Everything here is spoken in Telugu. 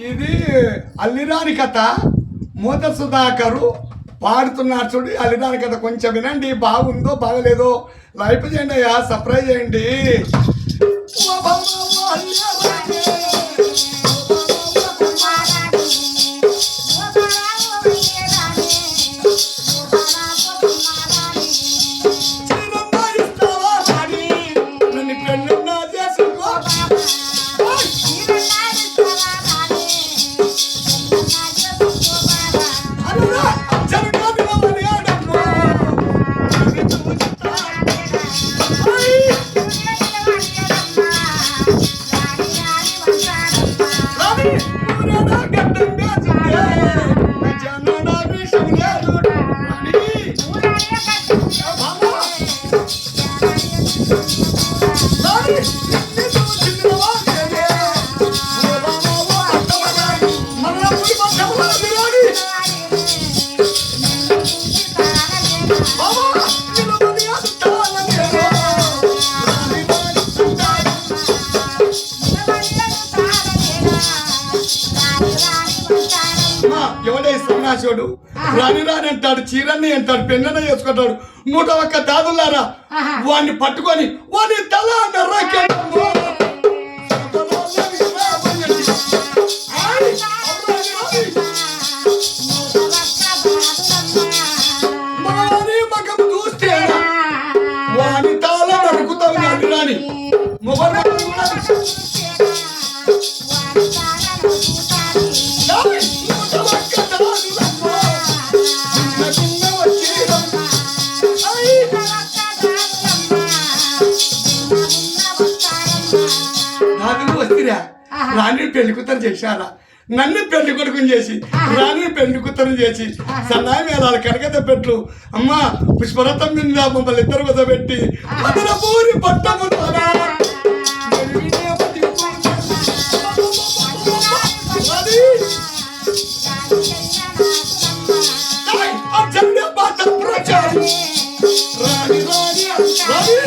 ఇది అల్లిరాని కథ. మూత సుధాకరు పాడుతున్నారు చూడు. అల్లిరాని కథ కొంచెం వినండి. బాగుందో బాగలేదో లైఫ్ చేయండి అయ్యా, సర్ప్రైజ్ చేయండి. ఎవడే సన్నాసుడు రాని రాని అంటాడు, చీరని అంటాడు, పెన్నని చేసుకుంటాడు. 101 దాదులారా వాడిని పట్టుకొని వాడి తల చూస్తే వాడి తల నరుకుతావు. రాని రాని మొబైల్ రాణి పెళ్లి కూతురు చేశారా? నన్ను పెళ్లి కొడుకుని చేసి రాణి పెళ్లి కూతురు చేసి సన్నాయి మేళాల కనకత పెట్టు అమ్మ పుష్పరథం మీద మమ్మల్ని ఇద్దరు కుదబెట్టి పూరి పట్టము రాణి రాణి రాణి